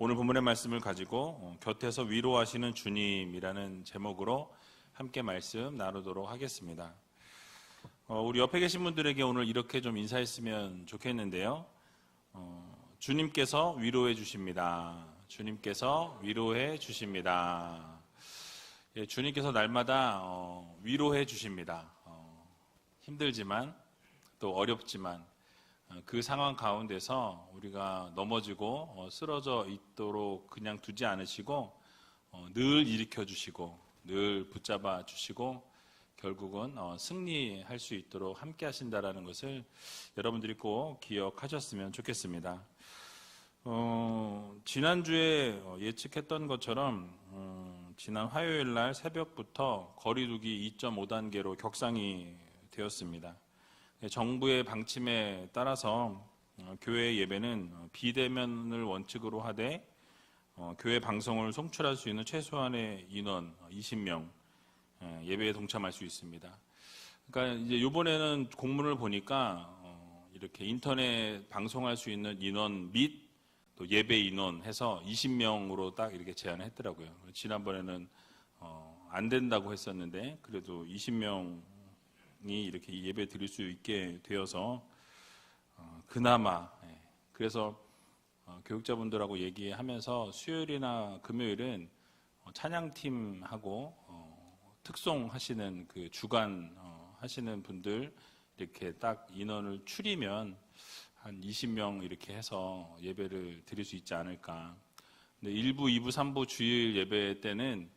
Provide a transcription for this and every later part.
오늘 본문의 말씀을 가지고 곁에서 위로하시는 주님이라는 제목으로 함께 말씀 나누도록 하겠습니다. 우리 옆에 계신 분들에게 오늘 이렇게 좀 인사했으면 좋겠는데요. 주님께서 위로해 주십니다. 주님께서 위로해 주십니다. 예, 주님께서 날마다 위로해 주십니다. 힘들지만 또 어렵지만 그 상황 가운데서 우리가 넘어지고 쓰러져 있도록 그냥 두지 않으시고 늘 일으켜 주시고 늘 붙잡아 주시고 결국은 승리할 수 있도록 함께 하신다라는 것을 여러분들이 꼭 기억하셨으면 좋겠습니다. 지난주에 예측했던 것처럼 지난 화요일 날 새벽부터 거리두기 2.5단계로 격상이 되었습니다. 정부의 방침에 따라서 교회 예배는 비대면을 원칙으로 하되 교회 방송을 송출할 수 있는 최소한의 인원 20명 예배에 동참할 수 있습니다. 그러니까 이제 이번에는 공문을 보니까 이렇게 인터넷 방송할 수 있는 인원 및 또 예배 인원 해서 20명으로 딱 이렇게 제한을 했더라고요. 지난번에는 안 된다고 했었는데 그래도 20명이 이렇게 예배 드릴 수 있게 되어서 그나마 그래서 교육자분들하고 얘기하면서 수요일이나 금요일은 찬양팀하고 특송 하시는 그 주간 하시는 분들 이렇게 딱 인원을 추리면 한 20명 이렇게 해서 예배를 드릴 수 있지 않을까. 근데 1부, 2부, 3부 주일 예배 때는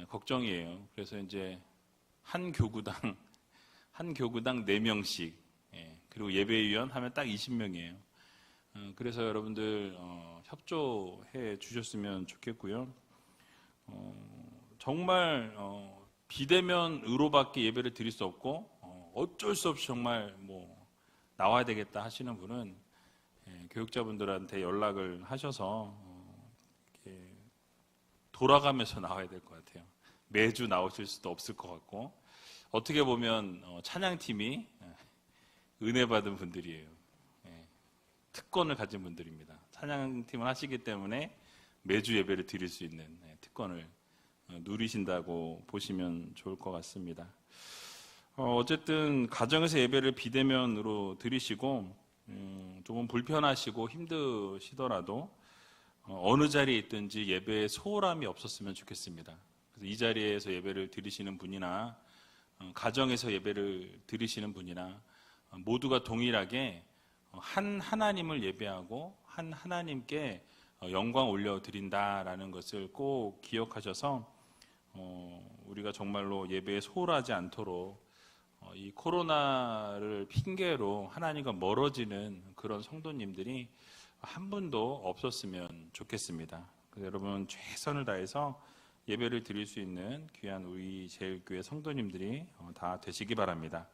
걱정이에요. 그래서 이제 한 교구당 4명씩 그리고 예배위원 하면 딱 20명이에요. 그래서 여러분들 협조해 주셨으면 좋겠고요. 정말 비대면으로밖에 예배를 드릴 수 없고 어쩔 수 없이 정말 나와야 되겠다 하시는 분은 교육자분들한테 연락을 하셔서 돌아가면서 나와야 될 것 같아요. 매주 나오실 수도 없을 것 같고 어떻게 보면 찬양팀이 은혜 받은 분들이에요. 특권을 가진 분들입니다. 찬양팀을 하시기 때문에 매주 예배를 드릴 수 있는 특권을 누리신다고 보시면 좋을 것 같습니다. 어쨌든 가정에서 예배를 비대면으로 드리시고 조금 불편하시고 힘드시더라도 어느 자리에 있든지 예배에 소홀함이 없었으면 좋겠습니다. 그래서 이 자리에서 예배를 드리시는 분이나 가정에서 예배를 드리시는 분이나 모두가 동일하게 한 하나님을 예배하고 한 하나님께 영광 올려드린다라는 것을 꼭 기억하셔서 우리가 정말로 예배에 소홀하지 않도록 이 코로나를 핑계로 하나님과 멀어지는 그런 성도님들이 한 분도 없었으면 좋겠습니다. 그래서 여러분 최선을 다해서 예배를 드릴 수 있는 귀한 우리 제일교회 성도님들이 다 되시기 바랍니다.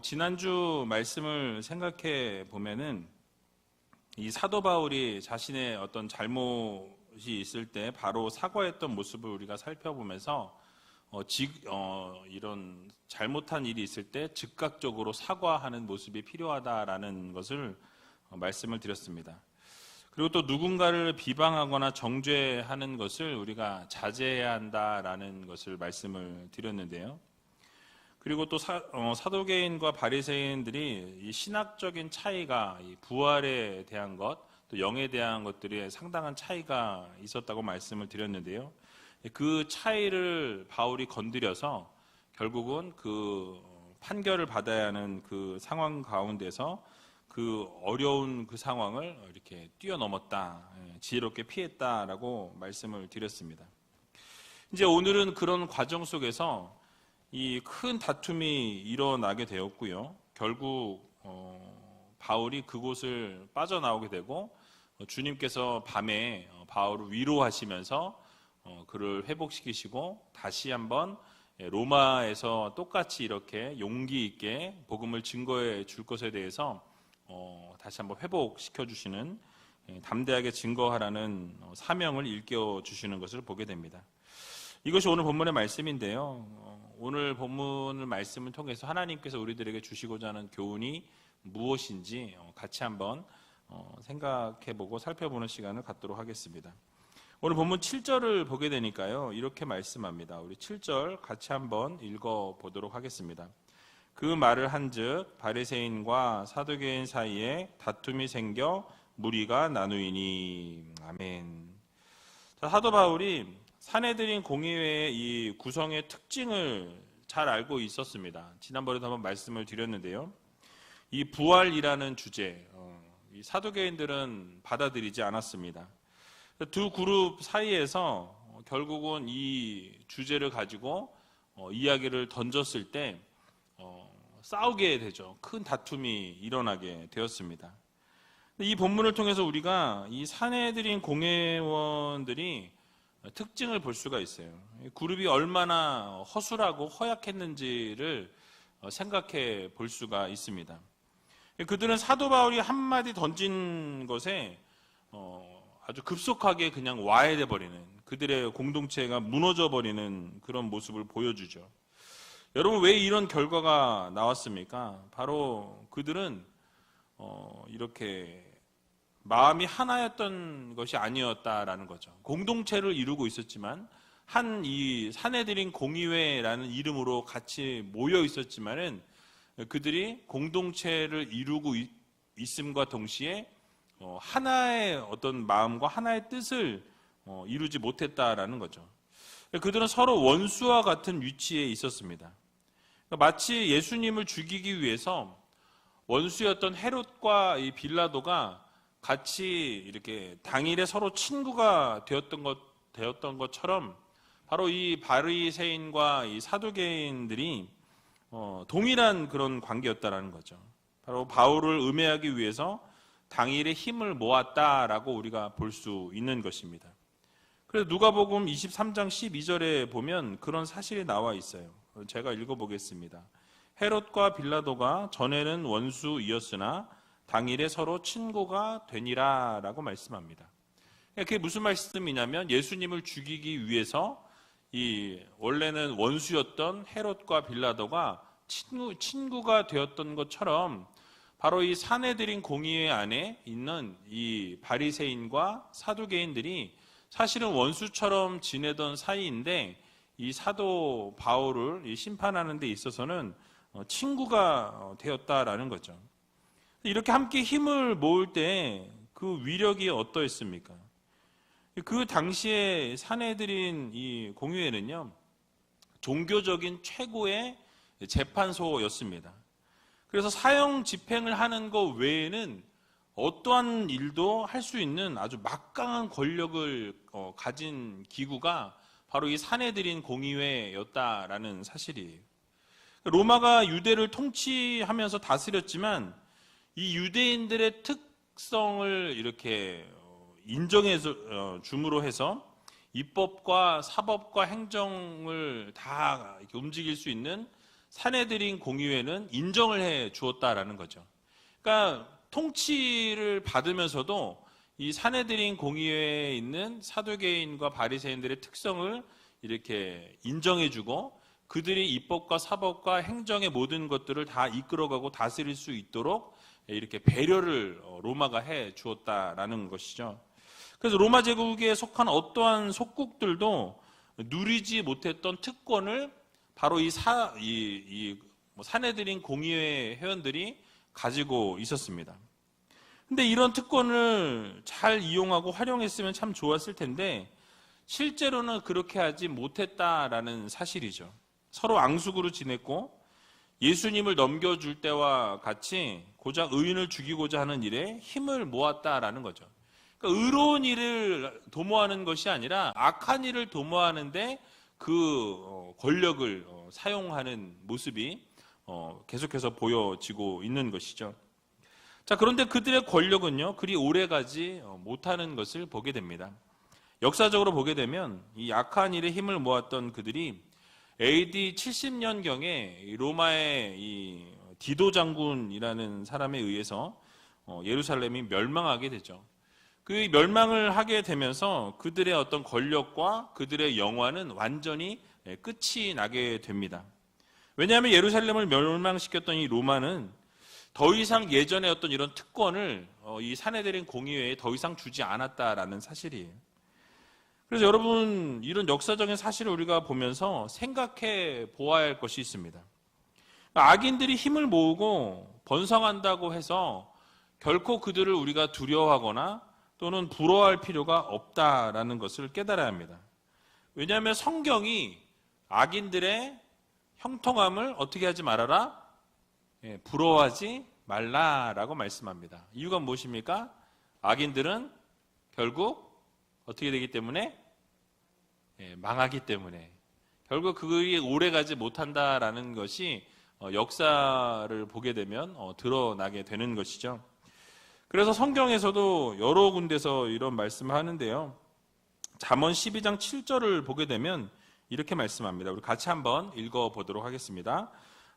지난주 말씀을 생각해 보면은 이 사도 바울이 자신의 어떤 잘못이 있을 때 바로 사과했던 모습을 우리가 살펴보면서 이런 잘못한 일이 있을 때 즉각적으로 사과하는 모습이 필요하다라는 것을 말씀을 드렸습니다. 그리고 또 누군가를 비방하거나 정죄하는 것을 우리가 자제해야 한다라는 것을 말씀을 드렸는데요. 그리고 또 사도계인과 바리새인들이 이 신학적인 차이가 이 부활에 대한 것, 또 영에 대한 것들이 상당한 차이가 있었다고 말씀을 드렸는데요. 그 차이를 바울이 건드려서 결국은 그 판결을 받아야 하는 그 상황 가운데서 그 어려운 그 상황을 이렇게 뛰어넘었다, 지혜롭게 피했다라고 말씀을 드렸습니다. 이제 오늘은 그런 과정 속에서 이 큰 다툼이 일어나게 되었고요. 결국 바울이 그곳을 빠져나오게 되고 주님께서 밤에 바울을 위로하시면서 그를 회복시키시고 다시 한번 로마에서 똑같이 이렇게 용기 있게 복음을 증거해 줄 것에 대해서 다시 한번 회복시켜 주시는 담대하게 증거하라는 사명을 일깨워 주시는 것을 보게 됩니다. 이것이 오늘 본문의 말씀인데요. 오늘 본문의 말씀을 통해서 하나님께서 우리들에게 주시고자 하는 교훈이 무엇인지 같이 한번 생각해보고 살펴보는 시간을 갖도록 하겠습니다. 오늘 본문 7절을 보게 되니까요, 이렇게 말씀합니다. 우리 7절 같이 한번 읽어보도록 하겠습니다. 그 말을 한즉 바리새인과 사두개인 사이에 다툼이 생겨 무리가 나누이니. 아멘. 자, 사도 바울이 산헤드린 공의회의 이 구성의 특징을 잘 알고 있었습니다. 지난번에도 한번 말씀을 드렸는데요, 이 부활이라는 주제, 이 사두개인들은 받아들이지 않았습니다. 두 그룹 사이에서 결국은 이 주제를 가지고 이야기를 던졌을 때 싸우게 되죠. 큰 다툼이 일어나게 되었습니다. 이 본문을 통해서 우리가 이 산헤드린 공회원들이 특징을 볼 수가 있어요. 그룹이 얼마나 허술하고 허약했는지를 생각해 볼 수가 있습니다. 그들은 사도 바울이 한마디 던진 것에 아주 급속하게 그냥 와해돼 버리는, 그들의 공동체가 무너져 버리는 그런 모습을 보여주죠. 여러분, 왜 이런 결과가 나왔습니까? 바로 그들은 이렇게 마음이 하나였던 것이 아니었다라는 거죠. 공동체를 이루고 있었지만, 한 이 산헤드린 공의회라는 이름으로 같이 모여 있었지만은 그들이 공동체를 이루고 있음과 동시에 하나의 어떤 마음과 하나의 뜻을 이루지 못했다라는 거죠. 그들은 서로 원수와 같은 위치에 있었습니다. 마치 예수님을 죽이기 위해서 원수였던 헤롯과 이 빌라도가 같이 이렇게 당일에 서로 친구가 되었던 것처럼, 바로 이 바리새인과 이 사두개인들이 동일한 그런 관계였다라는 거죠. 바로 바울을 음해하기 위해서 당일에 힘을 모았다라고 우리가 볼 수 있는 것입니다. 그래서 누가복음 23장 12절에 보면 그런 사실이 나와 있어요. 제가 읽어보겠습니다. 헤롯과 빌라도가 전에는 원수이었으나 당일에 서로 친구가 되니라 라고 말씀합니다. 그게 무슨 말씀이냐면, 예수님을 죽이기 위해서 원래는 원수였던 헤롯과 빌라도가 친구가 되었던 것처럼, 바로 이 산헤드린 공의회 안에 있는 이 바리새인과 사두개인들이 사실은 원수처럼 지내던 사이인데, 이 사도 바울을 심판하는 데 있어서는 친구가 되었다라는 거죠. 이렇게 함께 힘을 모을 때 그 위력이 어떠했습니까? 그 당시에 산헤드린 이 공의회는요, 종교적인 최고의 재판소였습니다. 그래서 사형 집행을 하는 것 외에는 어떠한 일도 할 수 있는 아주 막강한 권력을 가진 기구가 바로 이 산헤드린 공의회였다라는 사실이에요. 로마가 유대를 통치하면서 다스렸지만 이 유대인들의 특성을 이렇게 인정해서 줌으로 해서 입법과 사법과 행정을 다 이렇게 움직일 수 있는 산헤드린 공의회는 인정을 해 주었다라는 거죠. 그러니까 통치를 받으면서도 이 산헤드린 공의회에 있는 사두개인과 바리새인들의 특성을 이렇게 인정해주고, 그들이 입법과 사법과 행정의 모든 것들을 다 이끌어가고 다스릴 수 있도록 이렇게 배려를 로마가 해 주었다라는 것이죠. 그래서 로마 제국에 속한 어떠한 속국들도 누리지 못했던 특권을 바로 이 산헤드린 공의회 회원들이 가지고 있었습니다. 근데 이런 특권을 잘 이용하고 활용했으면 참 좋았을 텐데, 실제로는 그렇게 하지 못했다라는 사실이죠. 서로 앙숙으로 지냈고, 예수님을 넘겨줄 때와 같이 고작 의인을 죽이고자 하는 일에 힘을 모았다라는 거죠. 그러니까 의로운 일을 도모하는 것이 아니라 악한 일을 도모하는데 그 권력을 사용하는 모습이 계속해서 보여지고 있는 것이죠. 자, 그런데 그들의 권력은요, 그리 오래가지 못하는 것을 보게 됩니다. 역사적으로 보게 되면 이 악한 일에 힘을 모았던 그들이 AD 70년경에 로마의 이 디도 장군이라는 사람에 의해서 예루살렘이 멸망하게 되죠. 그 멸망을 하게 되면서 그들의 어떤 권력과 그들의 영화는 완전히 끝이 나게 됩니다. 왜냐하면 예루살렘을 멸망시켰던 이 로마는 더 이상 예전의 어떤 이런 특권을 이 사내들인 공의회에 더 이상 주지 않았다라는 사실이에요. 그래서 여러분, 이런 역사적인 사실을 우리가 보면서 생각해 보아야 할 것이 있습니다. 악인들이 힘을 모으고 번성한다고 해서 결코 그들을 우리가 두려워하거나 또는 부러워할 필요가 없다라는 것을 깨달아야 합니다. 왜냐하면 성경이 악인들의 형통함을 어떻게 하지 말아라? 부러워하지 말라라고 말씀합니다. 이유가 무엇입니까? 악인들은 결국 어떻게 되기 때문에? 망하기 때문에. 결국 그게 오래가지 못한다라는 것이 역사를 보게 되면 드러나게 되는 것이죠. 그래서 성경에서도 여러 군데서 이런 말씀을 하는데요. 잠언 12장 7절을 보게 되면 이렇게 말씀합니다. 우리 같이 한번 읽어보도록 하겠습니다.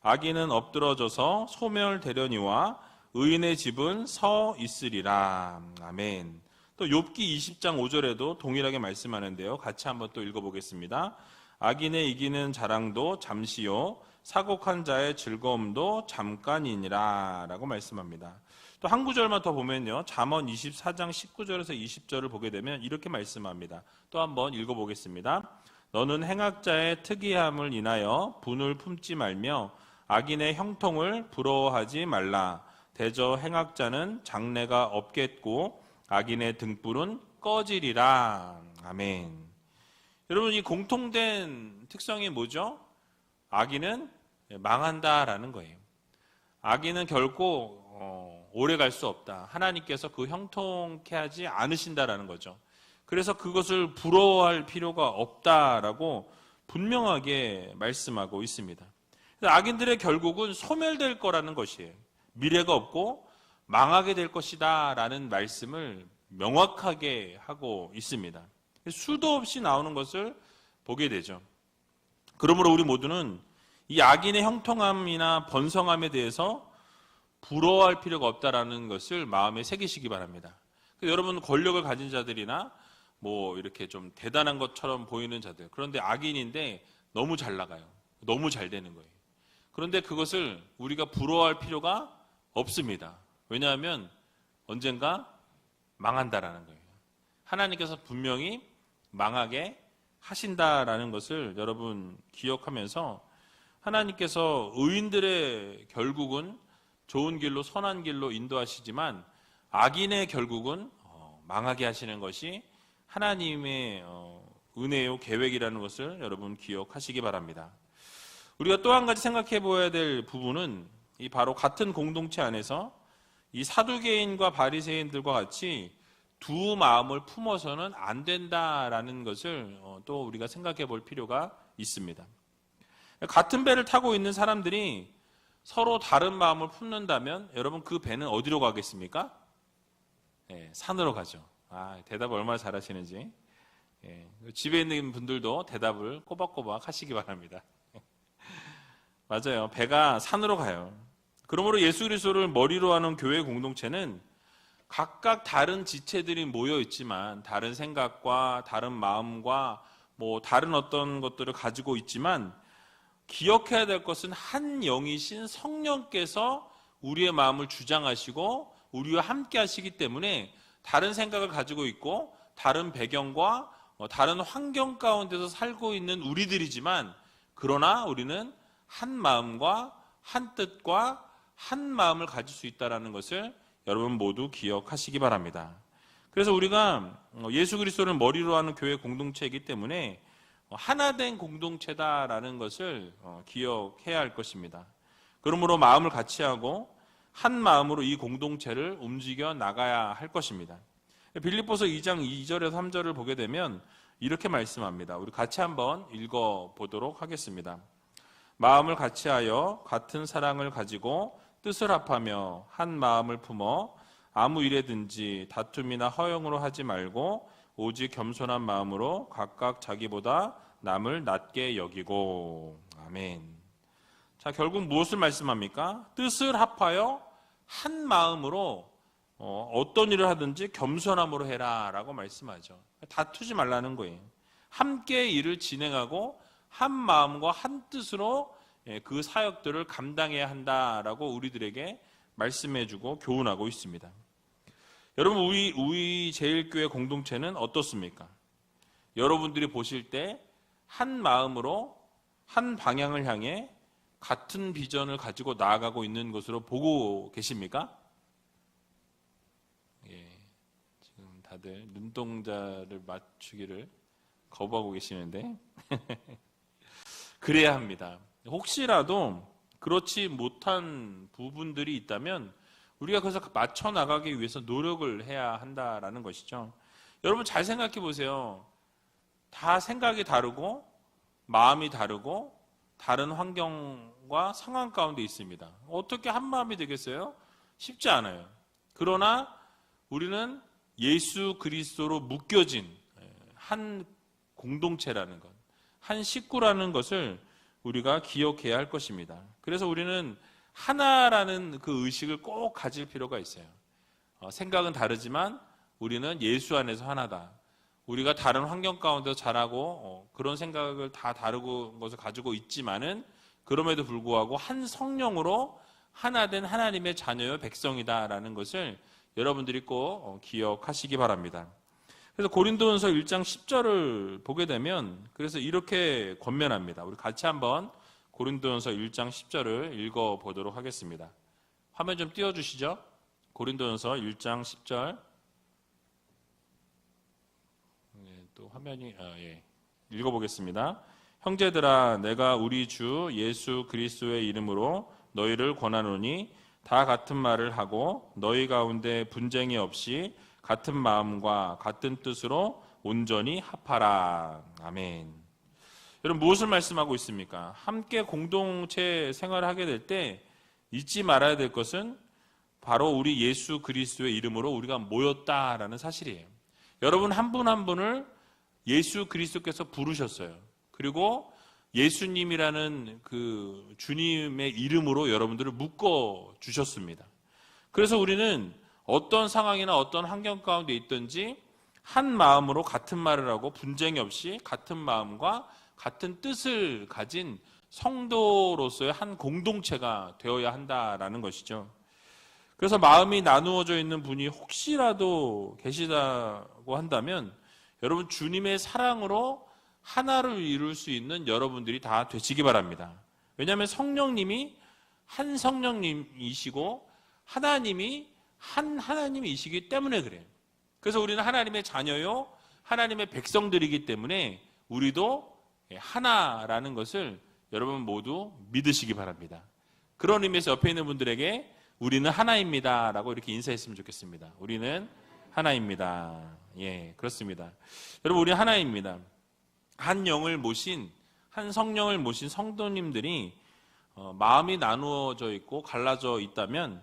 악인은 엎드러져서 소멸되려니와 의인의 집은 서 있으리라. 아멘. 또 욥기 20장 5절에도 동일하게 말씀하는데요. 같이 한번 또 읽어보겠습니다. 악인의 이기는 자랑도 잠시요 사곡한 자의 즐거움도 잠깐이니라 라고 말씀합니다. 또 한 구절만 더 보면요. 잠언 24장 19절에서 20절을 보게 되면 이렇게 말씀합니다. 또 한번 읽어보겠습니다. 너는 행악자의 특이함을 인하여 분을 품지 말며 악인의 형통을 부러워하지 말라. 대저 행악자는 장래가 없겠고 악인의 등불은 꺼지리라. 아멘. 여러분, 이 공통된 특성이 뭐죠? 악인은 망한다라는 거예요. 악인은 결코 오래 갈 수 없다. 하나님께서 그 형통케 하지 않으신다라는 거죠. 그래서 그것을 부러워할 필요가 없다라고 분명하게 말씀하고 있습니다. 악인들의 결국은 소멸될 거라는 것이에요. 미래가 없고 망하게 될 것이다 라는 말씀을 명확하게 하고 있습니다. 수도 없이 나오는 것을 보게 되죠. 그러므로 우리 모두는 이 악인의 형통함이나 번성함에 대해서 부러워할 필요가 없다라는 것을 마음에 새기시기 바랍니다. 여러분, 권력을 가진 자들이나 뭐 이렇게 좀 대단한 것처럼 보이는 자들, 그런데 악인인데 너무 잘 나가요. 너무 잘 되는 거예요. 그런데 그것을 우리가 부러워할 필요가 없습니다. 왜냐하면 언젠가 망한다라는 거예요. 하나님께서 분명히 망하게 하신다라는 것을 여러분 기억하면서, 하나님께서 의인들의 결국은 좋은 길로 선한 길로 인도하시지만 악인의 결국은 망하게 하시는 것이 하나님의 은혜요 계획이라는 것을 여러분 기억하시기 바랍니다. 우리가 또 한 가지 생각해 보아야 될 부분은 이 바로 같은 공동체 안에서 이 사두개인과 바리새인들과 같이 두 마음을 품어서는 안 된다라는 것을 또 우리가 생각해 볼 필요가 있습니다. 같은 배를 타고 있는 사람들이 서로 다른 마음을 품는다면 여러분, 그 배는 어디로 가겠습니까? 산으로 가죠. 대답을 얼마나 잘하시는지. 집에 있는 분들도 대답을 꼬박꼬박 하시기 바랍니다. 맞아요. 배가 산으로 가요. 그러므로 예수 그리스도를 머리로 하는 교회 공동체는 각각 다른 지체들이 모여 있지만, 다른 생각과 다른 마음과 뭐 다른 어떤 것들을 가지고 있지만, 기억해야 될 것은 한 영이신 성령께서 우리의 마음을 주장하시고 우리와 함께 하시기 때문에 다른 생각을 가지고 있고 다른 배경과 다른 환경 가운데서 살고 있는 우리들이지만, 그러나 우리는 한 마음과 한 뜻과 한 마음을 가질 수 있다는 것을 여러분 모두 기억하시기 바랍니다. 그래서 우리가 예수 그리스도를 머리로 하는 교회 공동체이기 때문에 하나된 공동체다라는 것을 기억해야 할 것입니다. 그러므로 마음을 같이 하고 한 마음으로 이 공동체를 움직여 나가야 할 것입니다. 빌립보서 2장 2절에서 3절을 보게 되면 이렇게 말씀합니다. 우리 같이 한번 읽어보도록 하겠습니다. 마음을 같이하여 같은 사랑을 가지고 뜻을 합하며 한 마음을 품어 아무 일에든지 다툼이나 허영으로 하지 말고 오직 겸손한 마음으로 각각 자기보다 남을 낮게 여기고. 아멘. 자, 결국 무엇을 말씀합니까? 뜻을 합하여 한 마음으로 어떤 일을 하든지 겸손함으로 해라 라고 말씀하죠. 다투지 말라는 거예요. 함께 일을 진행하고 한 마음과 한 뜻으로 그 사역들을 감당해야 한다라고 우리들에게 말씀해주고 교훈하고 있습니다. 여러분, 우리 제일교회 공동체는 어떻습니까? 여러분들이 보실 때 한 마음으로 한 방향을 향해 같은 비전을 가지고 나아가고 있는 것으로 보고 계십니까? 예, 지금 다들 눈동자를 맞추기를 거부하고 계시는데 그래야 합니다. 혹시라도 그렇지 못한 부분들이 있다면 우리가 그래서 맞춰 나가기 위해서 노력을 해야 한다라는 것이죠. 여러분 잘 생각해 보세요. 다 생각이 다르고 마음이 다르고 다른 환경과 상황 가운데 있습니다. 어떻게 한 마음이 되겠어요? 쉽지 않아요. 그러나 우리는 예수 그리스도로 묶여진 한 공동체라는 것, 한 식구라는 것을 우리가 기억해야 할 것입니다. 그래서 우리는 하나라는 그 의식을 꼭 가질 필요가 있어요. 생각은 다르지만 우리는 예수 안에서 하나다. 우리가 다른 환경 가운데서 자라고 그런 생각을 다 다르고 것을 가지고 있지만은 그럼에도 불구하고 한 성령으로 하나된 하나님의 자녀요 백성이다라는 것을 여러분들이 꼭 기억하시기 바랍니다. 그래서 고린도전서 1장 10절을 보게 되면 그래서 이렇게 권면합니다. 우리 같이 한번 고린도전서 1장 10절을 읽어보도록 하겠습니다. 화면 좀 띄워주시죠. 고린도전서 1장 10절. 또 화면이 읽어보겠습니다. 형제들아, 내가 우리 주 예수 그리스도의 이름으로 너희를 권하노니 다 같은 말을 하고 너희 가운데 분쟁이 없이 같은 마음과 같은 뜻으로 온전히 합하라. 아멘. 여러분 무엇을 말씀하고 있습니까? 함께 공동체 생활을 하게 될 때 잊지 말아야 될 것은 바로 우리 예수 그리스도의 이름으로 우리가 모였다라는 사실이에요. 여러분 한 분 한 분을 예수 그리스도께서 부르셨어요. 그리고 예수님이라는 그 주님의 이름으로 여러분들을 묶어 주셨습니다. 그래서 우리는 어떤 상황이나 어떤 환경 가운데 있든지 한 마음으로 같은 말을 하고 분쟁이 없이 같은 마음과 같은 뜻을 가진 성도로서의 한 공동체가 되어야 한다라는 것이죠. 그래서 마음이 나누어져 있는 분이 혹시라도 계시다고 한다면 여러분 주님의 사랑으로 하나를 이룰 수 있는 여러분들이 다 되시기 바랍니다. 왜냐하면 성령님이 한 성령님이시고 하나님이 한 하나님이시기 때문에 그래요. 그래서 우리는 하나님의 자녀요 하나님의 백성들이기 때문에 우리도 하나라는 것을 여러분 모두 믿으시기 바랍니다. 그런 의미에서 옆에 있는 분들에게 우리는 하나입니다 라고 이렇게 인사했으면 좋겠습니다. 우리는 하나입니다. 예, 그렇습니다. 여러분 우리 하나입니다. 한 영을 모신 한 성령을 모신 성도님들이 마음이 나누어져 있고 갈라져 있다면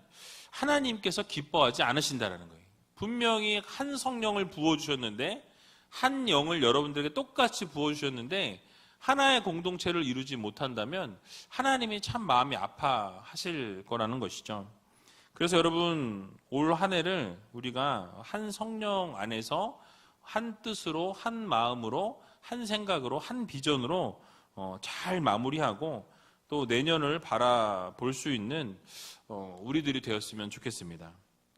하나님께서 기뻐하지 않으신다는 거예요. 분명히 한 성령을 부어주셨는데 한 영을 여러분들에게 똑같이 부어주셨는데 하나의 공동체를 이루지 못한다면 하나님이 참 마음이 아파하실 거라는 것이죠. 그래서 여러분 올 한 해를 우리가 한 성령 안에서 한 뜻으로 한 마음으로 한 생각으로 한 비전으로 잘 마무리하고 또 내년을 바라볼 수 있는 우리들이 되었으면 좋겠습니다.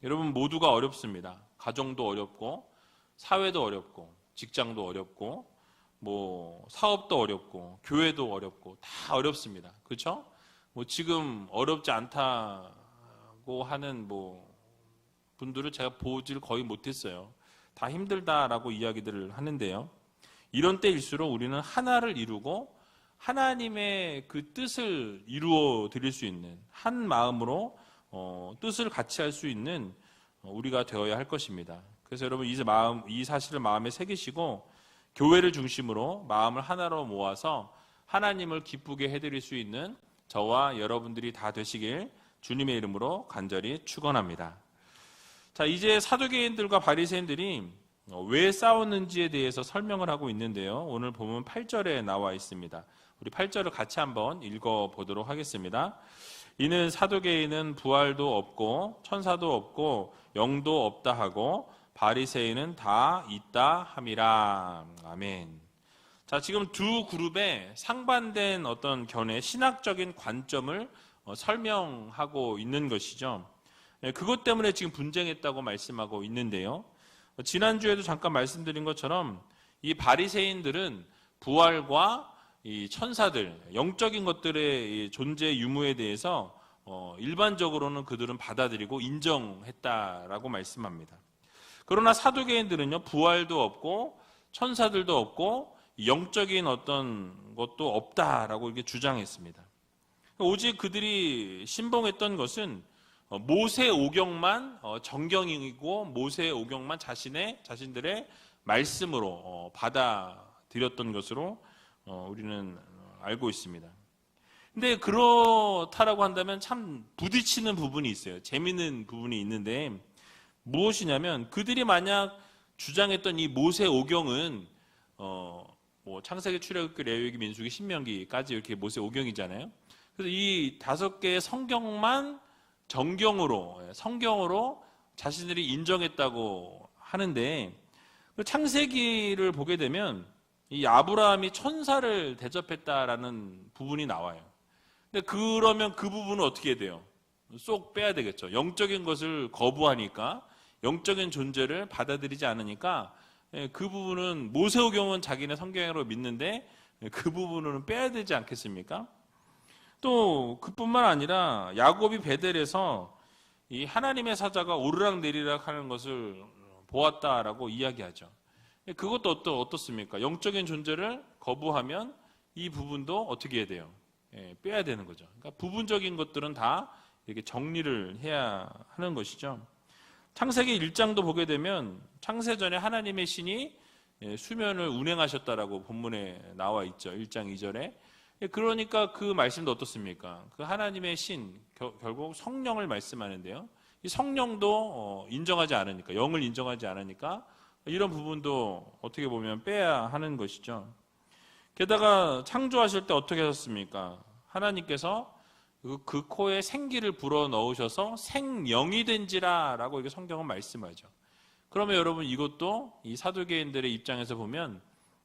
여러분 모두가 어렵습니다. 가정도 어렵고 사회도 어렵고 직장도 어렵고 뭐 사업도 어렵고 교회도 어렵고 다 어렵습니다. 그렇죠? 뭐 지금 어렵지 않다고 하는 뭐 분들을 제가 보질 거의 못했어요. 다 힘들다라고 이야기들을 하는데요. 이런 때일수록 우리는 하나를 이루고 하나님의 그 뜻을 이루어 드릴 수 있는 한 마음으로 뜻을 같이 할 수 있는 우리가 되어야 할 것입니다. 그래서 여러분 이 사실을 마음에 새기시고 교회를 중심으로 마음을 하나로 모아서 하나님을 기쁘게 해드릴 수 있는 저와 여러분들이 다 되시길 주님의 이름으로 간절히 축원합니다. 자, 이제 사두개인들과 바리새인들이 왜 싸웠는지에 대해서 설명을 하고 있는데요. 오늘 보면 8절에 나와 있습니다. 우리 8절을 같이 한번 읽어보도록 하겠습니다. 이는 사두개인은 부활도 없고 천사도 없고 영도 없다 하고 바리새인은 다 있다 함이라. 아멘. 자, 지금 두 그룹의 상반된 어떤 견해, 신학적인 관점을 설명하고 있는 것이죠. 그것 때문에 지금 분쟁했다고 말씀하고 있는데요. 지난주에도 잠깐 말씀드린 것처럼 이 바리새인들은 부활과 이 천사들, 영적인 것들의 존재 유무에 대해서 일반적으로는 그들은 받아들이고 인정했다라고 말씀합니다. 그러나 사두개인들은요, 부활도 없고 천사들도 없고 영적인 어떤 것도 없다라고 이렇게 주장했습니다. 오직 그들이 신봉했던 것은 모세 오경만 정경이고 모세 오경만 자신들의 말씀으로 받아들였던 것으로 우리는 알고 있습니다. 근데 그렇다라고 한다면 참 부딪히는 부분이 있어요. 재미있는 부분이 있는데 무엇이냐면 그들이 만약 주장했던 이 모세 오경은 뭐 창세기, 출애굽기, 레위기, 민수기, 신명기까지 이렇게 모세 오경이잖아요. 그래서 이 5개의 성경만 성경으로 자신들이 인정했다고 하는데 창세기를 보게 되면 이 아브라함이 천사를 대접했다라는 부분이 나와요. 근데 그러면 그 부분은 어떻게 돼요? 쏙 빼야 되겠죠. 영적인 것을 거부하니까, 영적인 존재를 받아들이지 않으니까 그 부분은 모세오경은 자기네 성경으로 믿는데 그 부분은 빼야 되지 않겠습니까? 또 그뿐만 아니라 야곱이 베델에서 이 하나님의 사자가 오르락내리락 하는 것을 보았다라고 이야기하죠. 그것도 어떻습니까? 영적인 존재를 거부하면 이 부분도 어떻게 해야 돼요? 빼야 되는 거죠. 그러니까 부분적인 것들은 다 이렇게 정리를 해야 하는 것이죠. 창세기 1장도 보게 되면 창세전에 하나님의 신이 수면을 운행하셨다라고 본문에 나와 있죠. 1장 2절에. 그러니까 그 말씀도 어떻습니까? 그 하나님의 신, 결국 성령을 말씀하는데요. 이 성령도 인정하지 않으니까, 영을 인정하지 않으니까 이런 부분도 어떻게 보면 빼야 하는 것이죠. 게다가 창조하실 때 어떻게 하셨습니까? 하나님께서 그 코에 생기를 불어 넣으셔서 생명이 된지라 라고 이렇게 성경은 말씀하죠. 그러면 여러분 이것도 이 사두개인들의 입장에서 보면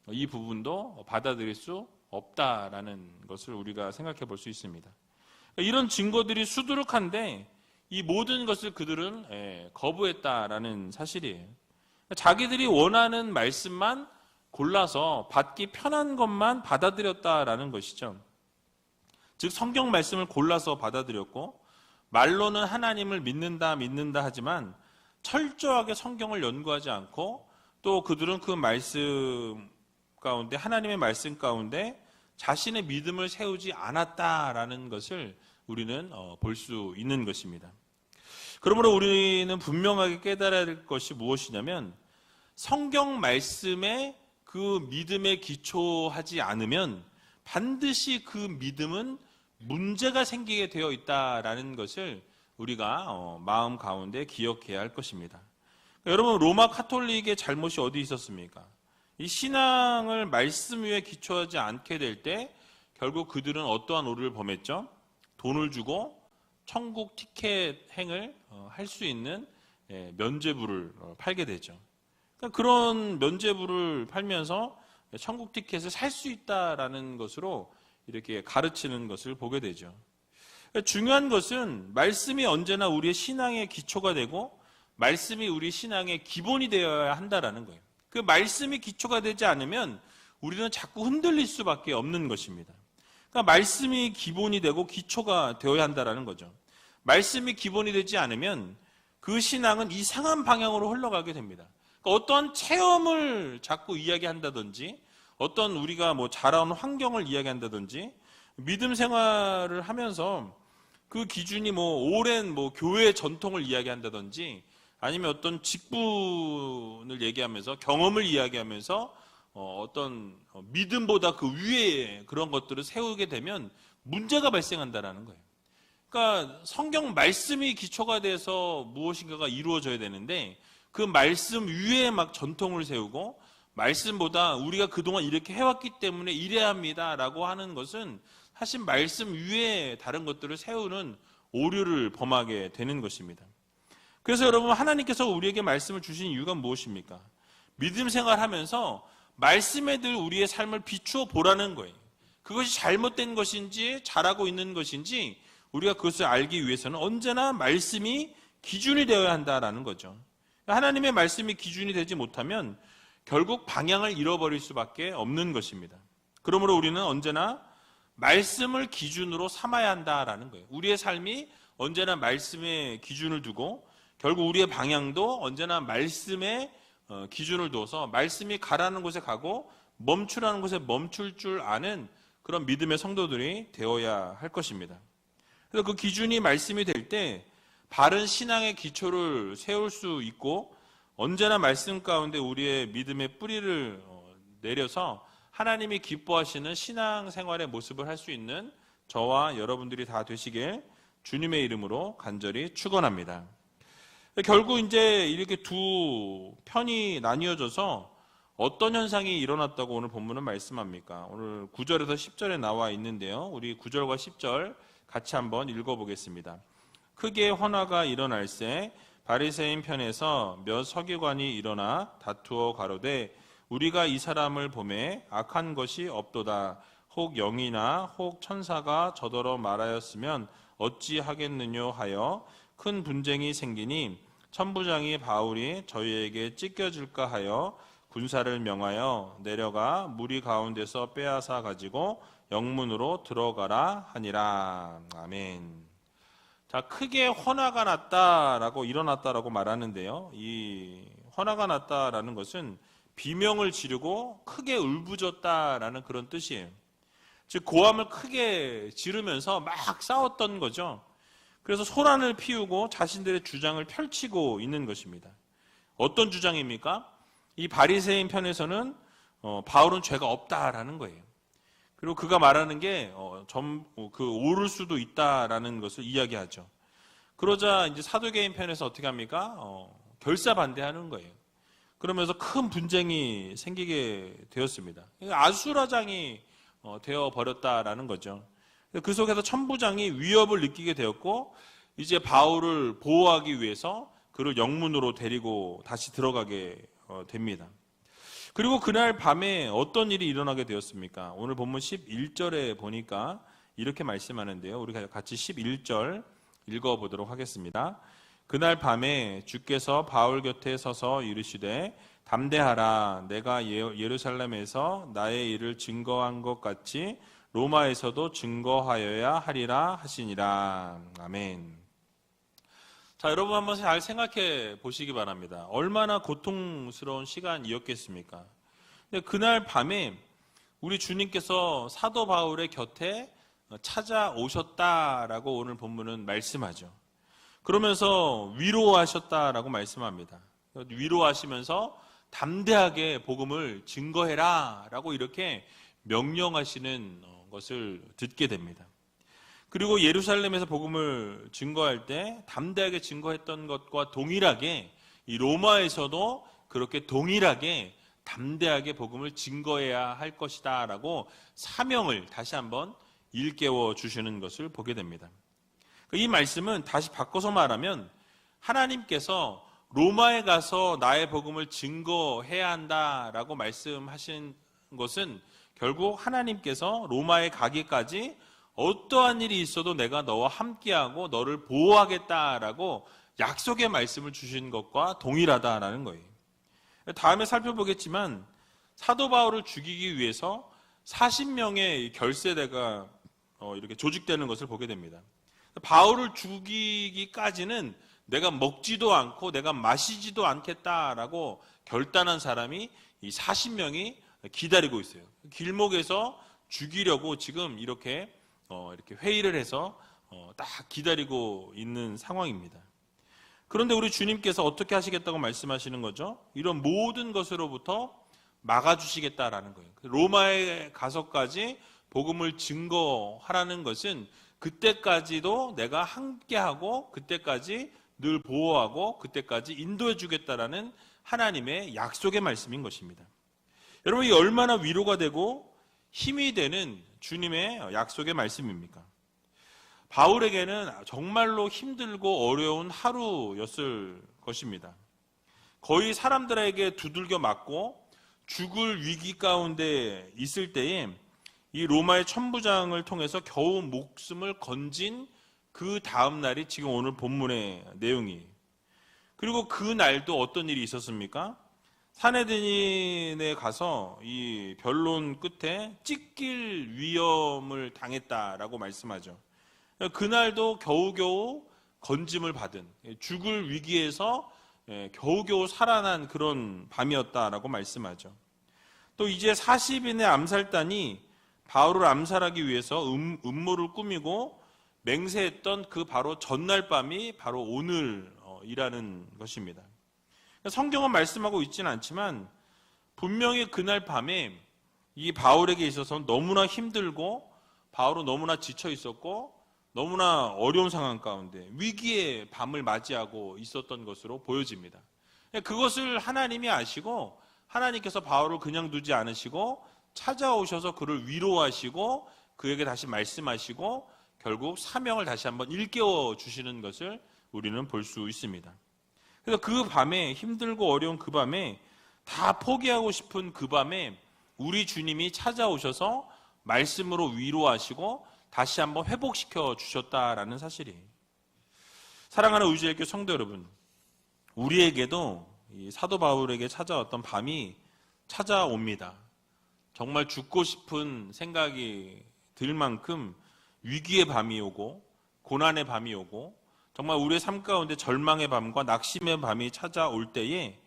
이 부분도 받아들일 수 없다라는 것을 우리가 생각해 볼 수 있습니다. 이런 증거들이 수두룩한데 이 모든 것을 그들은 거부했다라는 사실이에요. 자기들이 원하는 말씀만 골라서 받기 편한 것만 받아들였다라는 것이죠. 즉 성경 말씀을 골라서 받아들였고 말로는 하나님을 믿는다 하지만 철저하게 성경을 연구하지 않고 또 그들은 그 말씀 가운데, 하나님의 말씀 가운데 자신의 믿음을 세우지 않았다라는 것을 우리는 볼 수 있는 것입니다. 그러므로 우리는 분명하게 깨달아야 될 것이 무엇이냐면 성경 말씀에 그 믿음에 기초하지 않으면 반드시 그 믿음은 문제가 생기게 되어 있다라는 것을 우리가 마음 가운데 기억해야 할 것입니다. 여러분, 로마 카톨릭의 잘못이 어디 있었습니까? 이 신앙을 말씀 위에 기초하지 않게 될 때 결국 그들은 어떠한 오류를 범했죠? 돈을 주고 천국 티켓행을 할 수 있는 면죄부를 팔게 되죠. 그러니까 그런 면죄부를 팔면서 천국 티켓을 살 수 있다라는 것으로 이렇게 가르치는 것을 보게 되죠. 중요한 것은 말씀이 언제나 우리의 신앙의 기초가 되고 말씀이 우리 신앙의 기본이 되어야 한다라는 거예요. 그 말씀이 기초가 되지 않으면 우리는 자꾸 흔들릴 수밖에 없는 것입니다. 그러니까 말씀이 기본이 되고 기초가 되어야 한다라는 거죠. 말씀이 기본이 되지 않으면 그 신앙은 이상한 방향으로 흘러가게 됩니다. 그러니까 어떠한 체험을 자꾸 이야기한다든지 어떤 우리가 자라온 환경을 이야기한다든지 믿음 생활을 하면서 그 기준이 오랜 교회 전통을 이야기한다든지 아니면 어떤 직분을 얘기하면서 경험을 이야기하면서 어떤 믿음보다 그 위에 그런 것들을 세우게 되면 문제가 발생한다라는 거예요. 그러니까 성경 말씀이 기초가 돼서 무엇인가가 이루어져야 되는데 그 말씀 위에 막 전통을 세우고 말씀보다 우리가 그동안 이렇게 해왔기 때문에 이래야 합니다라고 하는 것은 사실 말씀 위에 다른 것들을 세우는 오류를 범하게 되는 것입니다. 그래서 여러분, 하나님께서 우리에게 말씀을 주신 이유가 무엇입니까? 믿음 생활하면서 말씀에 늘 우리의 삶을 비추어 보라는 거예요. 그것이 잘못된 것인지 잘하고 있는 것인지 우리가 그것을 알기 위해서는 언제나 말씀이 기준이 되어야 한다라는 거죠. 하나님의 말씀이 기준이 되지 못하면 결국 방향을 잃어버릴 수밖에 없는 것입니다. 그러므로 우리는 언제나 말씀을 기준으로 삼아야 한다라는 거예요. 우리의 삶이 언제나 말씀의 기준을 두고 결국 우리의 방향도 언제나 말씀의 기준을 두어서 말씀이 가라는 곳에 가고 멈추라는 곳에 멈출 줄 아는 그런 믿음의 성도들이 되어야 할 것입니다. 그래서 그 기준이 말씀이 될 때 바른 신앙의 기초를 세울 수 있고 언제나 말씀 가운데 우리의 믿음의 뿌리를 내려서 하나님이 기뻐하시는 신앙생활의 모습을 할 수 있는 저와 여러분들이 다 되시길 주님의 이름으로 간절히 축원합니다. 결국 이제 이렇게 두 편이 나뉘어져서 어떤 현상이 일어났다고 오늘 본문은 말씀합니까? 오늘 9절에서 10절에 나와 있는데요. 우리 9절과 10절 같이 한번 읽어보겠습니다. 크게 헌화가 일어날새 바리새인 편에서 몇 서기관이 일어나 다투어 가로되 우리가 이 사람을 보매 악한 것이 없도다. 혹 영이나 혹 천사가 저더러 말하였으면 어찌하겠느뇨 하여 큰 분쟁이 생기니 천부장이 바울이 저희에게 찢겨질까 하여 군사를 명하여 내려가 무리 가운데서 빼앗아 가지고 영문으로 들어가라 하니라. 아멘. 자, 크게 헌화가 났다라고 일어났다라고 말하는데요. 이 헌화가 났다라는 것은 비명을 지르고 크게 울부짖었다라는 그런 뜻이에요. 즉 고함을 크게 지르면서 막 싸웠던 거죠. 그래서 소란을 피우고 자신들의 주장을 펼치고 있는 것입니다. 어떤 주장입니까? 이 바리새인 편에서는 바울은 죄가 없다라는 거예요. 그리고 그가 말하는 게 오를 수도 있다라는 것을 이야기하죠. 그러자 이제 사두개인 편에서 어떻게 합니까? 결사 반대하는 거예요. 그러면서 큰 분쟁이 생기게 되었습니다. 아수라장이 되어 버렸다라는 거죠. 그 속에서 천부장이 위협을 느끼게 되었고 이제 바울을 보호하기 위해서 그를 영문으로 데리고 다시 들어가게 됩니다. 그리고 그날 밤에 어떤 일이 일어나게 되었습니까? 오늘 본문 11절에 보니까 이렇게 말씀하는데요. 우리가 같이 11절 읽어보도록 하겠습니다. 그날 밤에 주께서 바울 곁에 서서 이르시되 담대하라. 내가 예루살렘에서 나의 일을 증거한 것 같이 로마에서도 증거하여야 하리라 하시니라. 아멘. 자, 여러분 한번 잘 생각해 보시기 바랍니다. 얼마나 고통스러운 시간이었겠습니까? 근데 그날 밤에 우리 주님께서 사도 바울의 곁에 찾아오셨다라고 오늘 본문은 말씀하죠. 그러면서 위로하셨다라고 말씀합니다. 위로하시면서 담대하게 복음을 증거해라 라고 이렇게 명령하시는 것을 듣게 됩니다. 그리고 예루살렘에서 복음을 증거할 때 담대하게 증거했던 것과 동일하게 이 로마에서도 그렇게 동일하게 담대하게 복음을 증거해야 할 것이다 라고 사명을 다시 한번 일깨워 주시는 것을 보게 됩니다. 이 말씀은 다시 바꿔서 말하면 하나님께서 로마에 가서 나의 복음을 증거해야 한다라고 말씀하신 것은 결국 하나님께서 로마에 가기까지 어떠한 일이 있어도 내가 너와 함께하고 너를 보호하겠다라고 약속의 말씀을 주신 것과 동일하다라는 거예요. 다음에 살펴보겠지만 사도 바울을 죽이기 위해서 40명의 결세대가 이렇게 조직되는 것을 보게 됩니다. 바울을 죽이기까지는 내가 먹지도 않고 내가 마시지도 않겠다라고 결단한 사람이 이 40명이 기다리고 있어요. 길목에서 죽이려고 지금 이렇게 회의를 해서 딱 기다리고 있는 상황입니다. 그런데 우리 주님께서 어떻게 하시겠다고 말씀하시는 거죠? 이런 모든 것으로부터 막아주시겠다라는 거예요. 로마에 가서까지 복음을 증거하라는 것은 그때까지도 내가 함께하고 그때까지 늘 보호하고 그때까지 인도해 주겠다라는 하나님의 약속의 말씀인 것입니다. 여러분, 이 얼마나 위로가 되고 힘이 되는 주님의 약속의 말씀입니까? 바울에게는 정말로 힘들고 어려운 하루였을 것입니다. 거의 사람들에게 두들겨 맞고 죽을 위기 가운데 있을 때에 이 로마의 천부장을 통해서 겨우 목숨을 건진 그 다음 날이 지금 오늘 본문의 내용이에요. 그리고 그 날도 어떤 일이 있었습니까? 사내들인에 가서 이 변론 끝에 찢길 위험을 당했다라고 말씀하죠. 그날도 겨우겨우 건짐을 받은, 죽을 위기에서 겨우겨우 살아난 그런 밤이었다라고 말씀하죠. 또 이제 40인의 암살단이 바울을 암살하기 위해서 음모를 꾸미고 맹세했던 그 바로 전날 밤이 바로 오늘이라는 것입니다. 성경은 말씀하고 있지는 않지만 분명히 그날 밤에 이 바울에게 있어서 너무나 힘들고 바울은 너무나 지쳐 있었고 너무나 어려운 상황 가운데 위기의 밤을 맞이하고 있었던 것으로 보여집니다. 그것을 하나님이 아시고 하나님께서 바울을 그냥 두지 않으시고 찾아오셔서 그를 위로하시고 그에게 다시 말씀하시고 결국 사명을 다시 한번 일깨워 주시는 것을 우리는 볼 수 있습니다. 그래서 그 밤에, 힘들고 어려운 그 밤에, 다 포기하고 싶은 그 밤에 우리 주님이 찾아오셔서 말씀으로 위로하시고 다시 한번 회복시켜 주셨다라는 사실이에요. 사랑하는 우주의교 성도 여러분, 우리에게도 이 사도 바울에게 찾아왔던 밤이 찾아옵니다. 정말 죽고 싶은 생각이 들 만큼 위기의 밤이 오고 고난의 밤이 오고 정말 우리의 삶 가운데 절망의 밤과 낙심의 밤이 찾아올 때에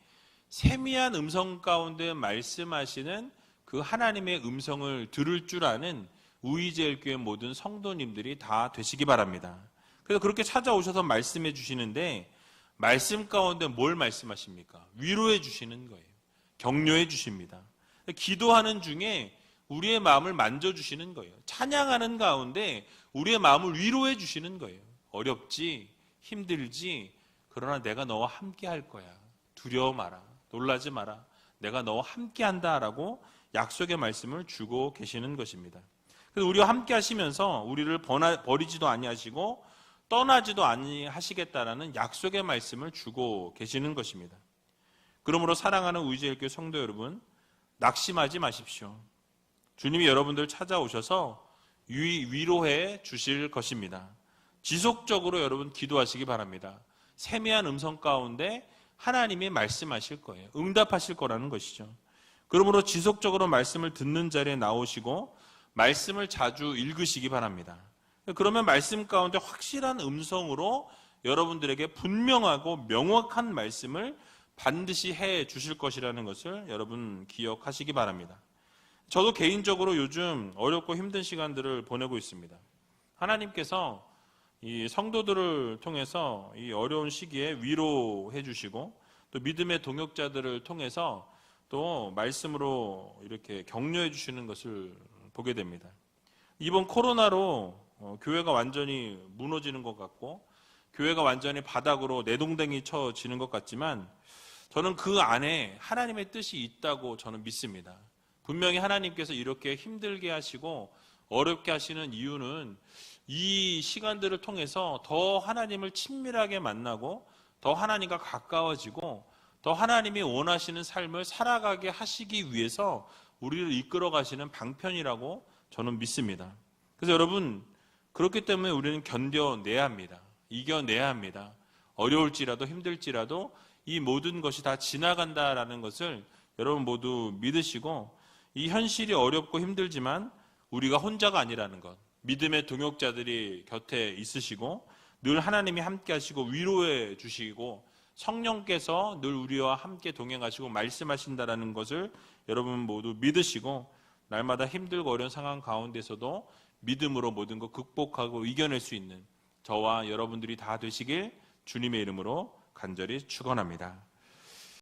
세미한 음성 가운데 말씀하시는 그 하나님의 음성을 들을 줄 아는 우이제일교회 모든 성도님들이 다 되시기 바랍니다. 그래서 그렇게 찾아오셔서 말씀해 주시는데 말씀 가운데 뭘 말씀하십니까? 위로해 주시는 거예요. 격려해 주십니다. 기도하는 중에 우리의 마음을 만져주시는 거예요. 찬양하는 가운데 우리의 마음을 위로해 주시는 거예요. 어렵지, 힘들지, 그러나 내가 너와 함께 할 거야. 두려워 마라, 놀라지 마라, 내가 너와 함께 한다라고 약속의 말씀을 주고 계시는 것입니다. 그래서 우리와 함께 하시면서 우리를 버리지도 아니하시고 떠나지도 아니하시겠다라는 약속의 말씀을 주고 계시는 것입니다. 그러므로 사랑하는 우이제일교회 성도 여러분, 낙심하지 마십시오. 주님이 여러분들 찾아오셔서 위로해 주실 것입니다. 지속적으로 여러분 기도하시기 바랍니다. 세미한 음성 가운데 하나님이 말씀하실 거예요. 응답하실 거라는 것이죠. 그러므로 지속적으로 말씀을 듣는 자리에 나오시고 말씀을 자주 읽으시기 바랍니다. 그러면 말씀 가운데 확실한 음성으로 여러분들에게 분명하고 명확한 말씀을 반드시 해 주실 것이라는 것을 여러분 기억하시기 바랍니다. 저도 개인적으로 요즘 어렵고 힘든 시간들을 보내고 있습니다. 하나님께서 이 성도들을 통해서 이 어려운 시기에 위로해 주시고 또 믿음의 동역자들을 통해서 또 말씀으로 이렇게 격려해 주시는 것을 보게 됩니다. 이번 코로나로 교회가 완전히 무너지는 것 같고 교회가 완전히 바닥으로 내동댕이 쳐지는 것 같지만 저는 그 안에 하나님의 뜻이 있다고 저는 믿습니다. 분명히 하나님께서 이렇게 힘들게 하시고 어렵게 하시는 이유는 이 시간들을 통해서 더 하나님을 친밀하게 만나고 더 하나님과 가까워지고 더 하나님이 원하시는 삶을 살아가게 하시기 위해서 우리를 이끌어 가시는 방편이라고 저는 믿습니다. 그래서 여러분, 그렇기 때문에 우리는 견뎌내야 합니다. 이겨내야 합니다. 어려울지라도 힘들지라도 이 모든 것이 다 지나간다라는 것을 여러분 모두 믿으시고 이 현실이 어렵고 힘들지만 우리가 혼자가 아니라는 것, 믿음의 동역자들이 곁에 있으시고 늘 하나님이 함께 하시고 위로해 주시고 성령께서 늘 우리와 함께 동행하시고 말씀하신다라는 것을 여러분 모두 믿으시고 날마다 힘들고 어려운 상황 가운데서도 믿음으로 모든 것 극복하고 이겨낼 수 있는 저와 여러분들이 다 되시길 주님의 이름으로 간절히 축원합니다.